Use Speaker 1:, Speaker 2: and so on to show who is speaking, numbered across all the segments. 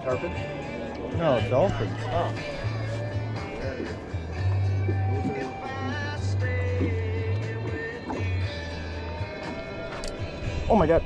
Speaker 1: Tarpon?
Speaker 2: No, dolphins.
Speaker 1: Oh.
Speaker 2: Oh my god.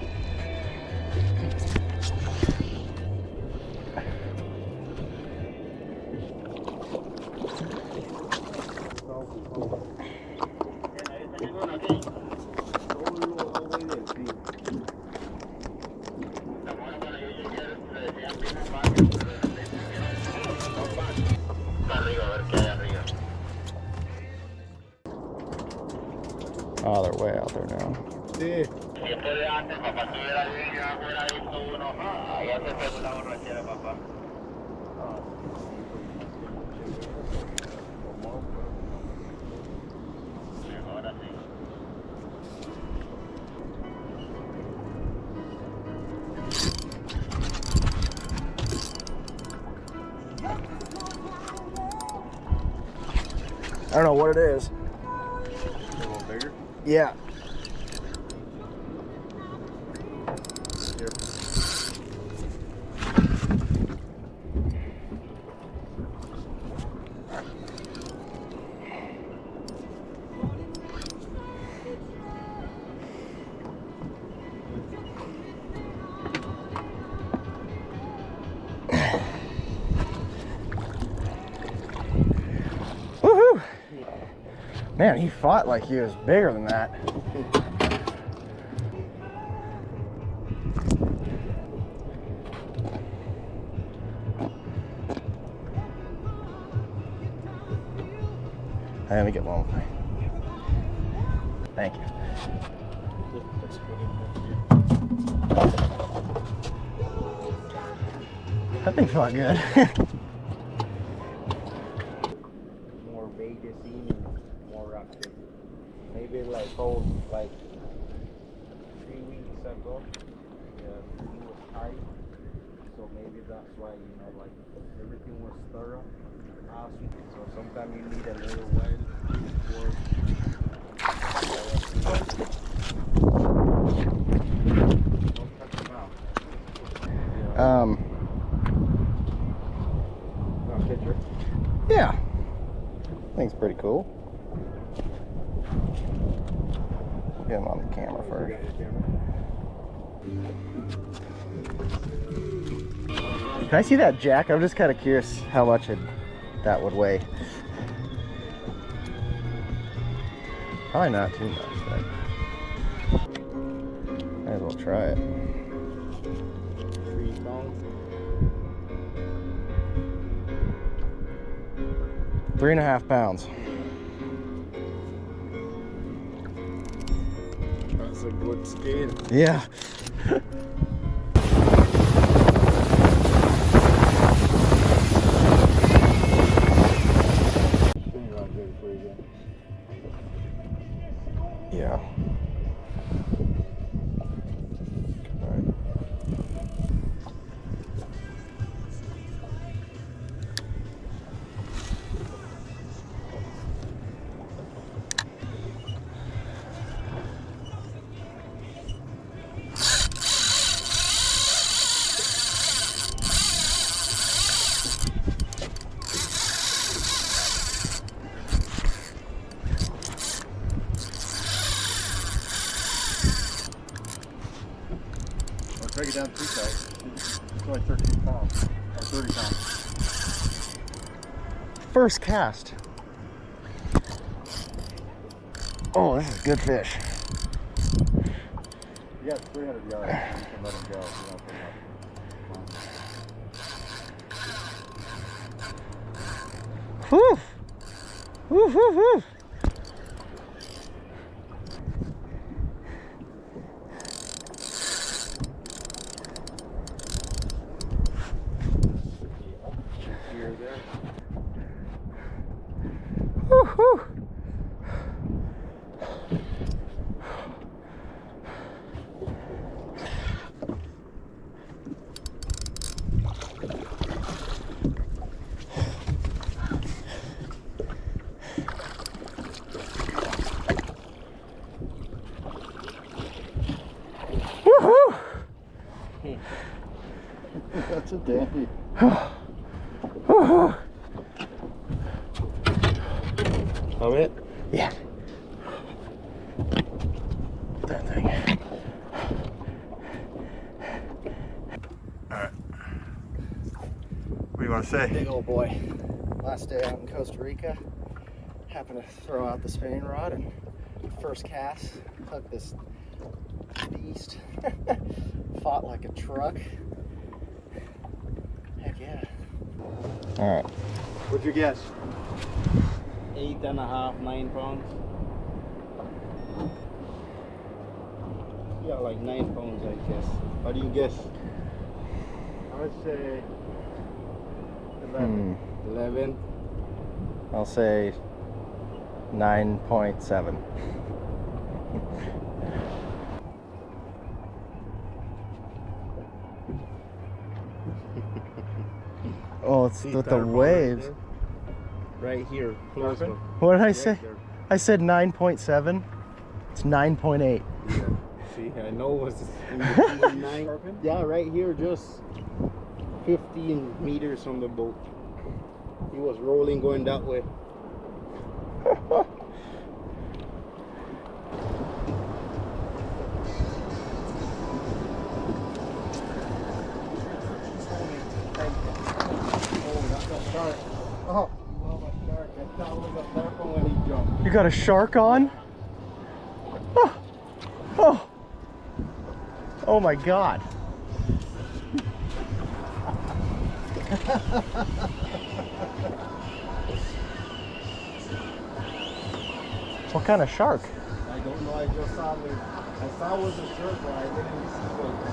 Speaker 2: Oh, they're way out there now.
Speaker 1: Sí.
Speaker 2: I don't know what it is.
Speaker 1: A little bigger?
Speaker 2: Yeah.
Speaker 1: Here.
Speaker 2: Woohoo! Man, he fought like he was bigger than that. Hey, let me get one. Thank you. That thing felt good.
Speaker 3: More Vegas and more active. Maybe like like 3 weeks ago, he was tight. So maybe that's why, you know, like everything was thorough. So sometimes you need a little while before.
Speaker 1: Want a picture?
Speaker 2: Yeah. I think it's pretty cool. Get him on the camera first. Can I see that jack? I'm just kind of curious how much that would weigh. Probably not too much, but might as well try it.
Speaker 3: 3 pounds.
Speaker 2: 3.5 pounds.
Speaker 1: That's a good scale.
Speaker 2: Yeah. Yeah.
Speaker 1: Break it down 3 sides. It's only 13 pounds. Or 30 pounds.
Speaker 2: First cast. Oh, this is good fish.
Speaker 1: You got 300 yards. You can let them go. You don't put them up.
Speaker 2: Whew. Whew, whew, whew.
Speaker 1: Here, there.
Speaker 2: Whew, whew.
Speaker 1: That's a dandy.
Speaker 3: Of it?
Speaker 2: Yeah. That thing.
Speaker 1: Alright. What do you want to say?
Speaker 2: Big old boy. Last day out in Costa Rica. Happened to throw out the spinning rod and first cast, hooked this beast. Fought like a truck. Heck yeah. Alright.
Speaker 1: What'd you guess?
Speaker 3: 8.5, 9 pounds. Yeah, like 9 pounds, I guess. How do you guess?
Speaker 1: I would say 11.
Speaker 3: 11.
Speaker 2: I'll say 9.7. Oh, it's
Speaker 3: See
Speaker 2: with the
Speaker 3: Tarpon
Speaker 2: waves.
Speaker 3: Right here, close
Speaker 1: Tarpon?
Speaker 3: one.
Speaker 2: What did I
Speaker 3: Right
Speaker 2: say?
Speaker 3: there.
Speaker 2: I said 9.7. It's 9.8.
Speaker 3: Yeah. See, I know it was in between 9.
Speaker 1: Tarpon?
Speaker 3: Yeah, right here, just 15 meters from the boat. He was rolling going that way.
Speaker 1: Oh,
Speaker 3: That was a Tarpon when he jumped.
Speaker 2: You got a shark on? Oh, oh, oh my God. What kind of shark?
Speaker 3: I don't know, I just saw it. I saw it was a shark, but I didn't see what it was.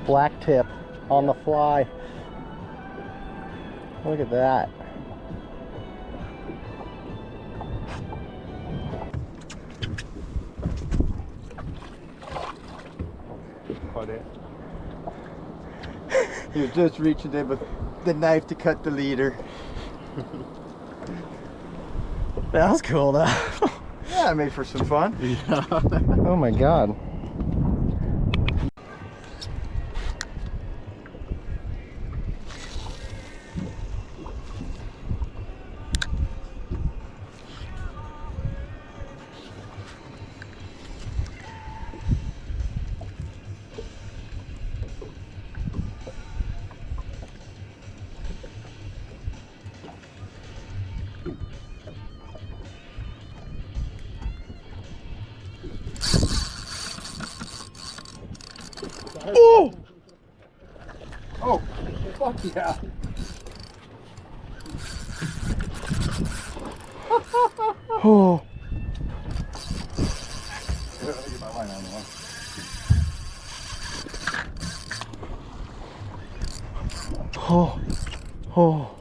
Speaker 2: Black tip on the fly. Look at that.
Speaker 1: he was just reaching there with the knife to cut the leader.
Speaker 2: That was cool though.
Speaker 1: Yeah, it made for some fun.
Speaker 2: Oh my God. Oh!
Speaker 1: Oh, fuck yeah.
Speaker 2: Oh!
Speaker 1: Let me get my line on the one.
Speaker 2: Oh! Oh!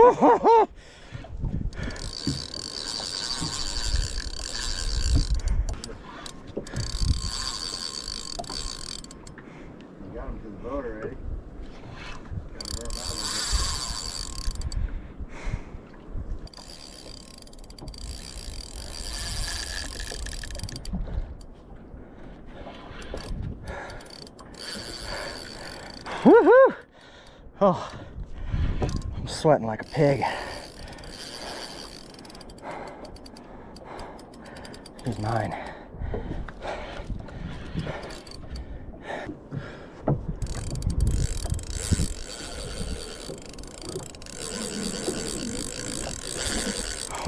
Speaker 1: You got him to the boat already. Gotta wear him out a little
Speaker 2: Woohoo! Oh, I'm sweating like a pig. He's mine.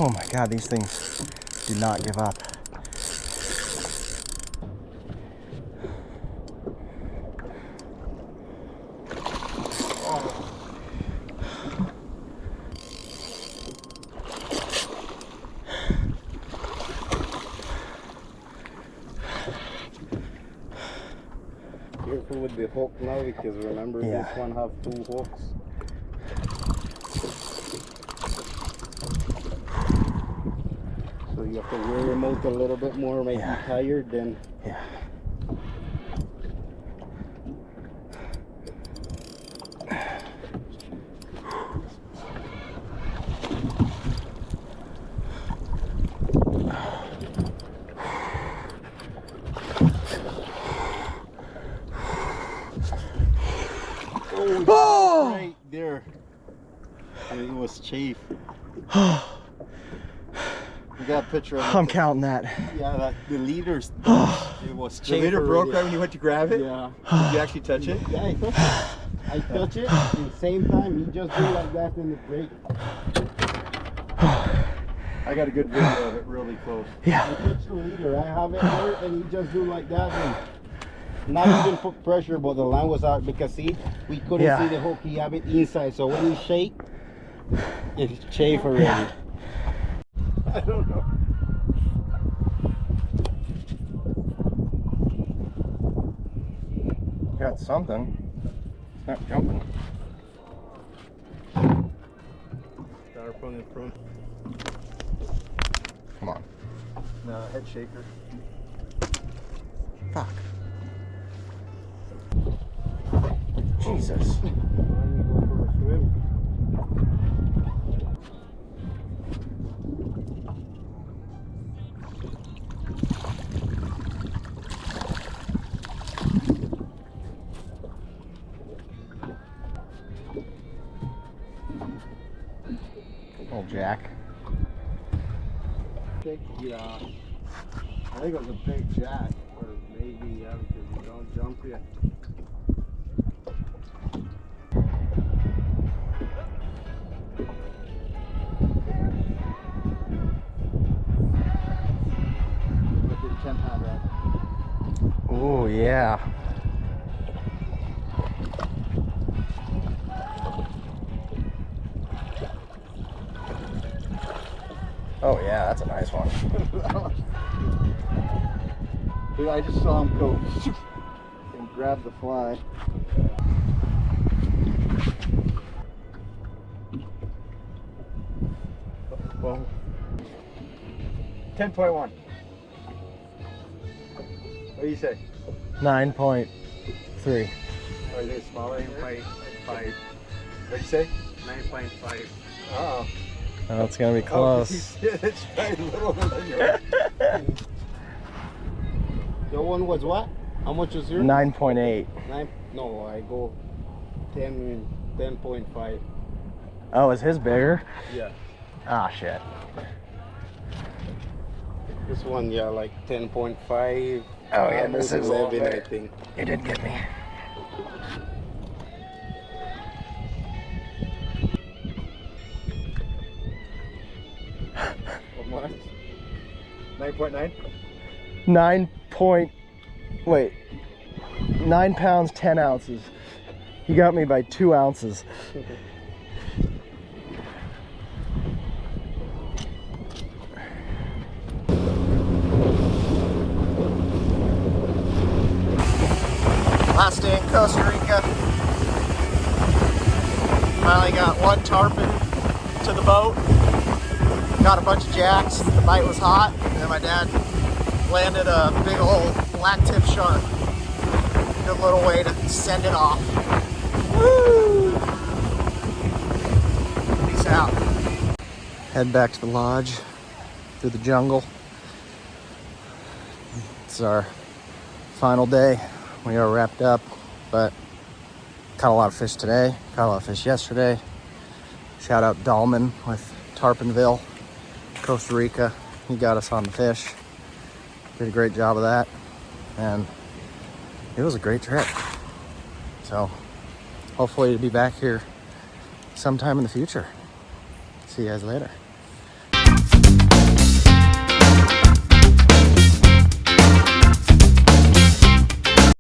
Speaker 2: Oh my God, these things Do not give up.
Speaker 3: Careful with the hook now, because remember this one have 2 hooks. So you have to wear your mouth a little bit more, make you tired, then.
Speaker 2: Yeah.
Speaker 3: Oh! Right there. And it was chafe.
Speaker 1: You got a picture of it.
Speaker 2: I'm counting that.
Speaker 3: Yeah, the leaders. It was chafe.
Speaker 1: The leader broke
Speaker 3: already.
Speaker 1: right when you went to grab it?
Speaker 3: Yeah.
Speaker 1: Did you actually touch it?
Speaker 3: Yeah, I touch it. At the same time, he just do like that in the break.
Speaker 1: I got a good video of it really close.
Speaker 2: Yeah.
Speaker 3: I touch the leader. I have it there, and he just do like that. And not even put pressure, but the line was out because see, we couldn't see the hook. He have it inside, so when he shake, it's chafe already.
Speaker 2: Yeah.
Speaker 3: I don't know.
Speaker 2: Got something. It's not jumping.
Speaker 3: Tarpon in front.
Speaker 2: Come on.
Speaker 1: No, head shaker.
Speaker 2: Fuck. Jesus. Old Jack.
Speaker 3: Yeah. I think it was a big jack, or maybe because you don't jump yet.
Speaker 1: Look at the 10-pound rod.
Speaker 2: Oh yeah. Oh yeah, that's a nice one.
Speaker 1: Dude, I just saw him go and grab the fly. Well, 10.1. What do you say?
Speaker 2: 9.3.
Speaker 1: Or is it smaller?
Speaker 3: 9.5.
Speaker 1: What do you say?
Speaker 3: 9.5.
Speaker 1: Oh.
Speaker 2: Oh, it's gonna be
Speaker 1: Oh,
Speaker 2: close.
Speaker 1: it's probably littler than yours.
Speaker 3: Your one was what? How much was yours?
Speaker 2: 9.8.
Speaker 3: 9. No, I go 10.5.
Speaker 2: Oh, is his bigger?
Speaker 3: Yeah.
Speaker 2: Ah, shit.
Speaker 3: This one, yeah, like 10.5.
Speaker 2: Oh yeah, this is
Speaker 3: 11, I think.
Speaker 2: You did get me.
Speaker 1: What? 9.9?
Speaker 2: 9 pounds, 10 ounces. You got me by 2 ounces. Last day in Costa Rica. Finally got one tarpon to the boat. Got a bunch of jacks. The bite was hot, and then my dad landed a big old black tip shark. Good little way to send it off. Woo! Peace out. Head back to the lodge through the jungle. It's our final day. We are wrapped up, but caught a lot of fish today. Caught a lot of fish yesterday. Shout out Dahlman with Tarponville Costa Rica. He got us on the fish. Did a great job of that. And it was a great trip. So hopefully to be back here sometime in the future. See you guys later.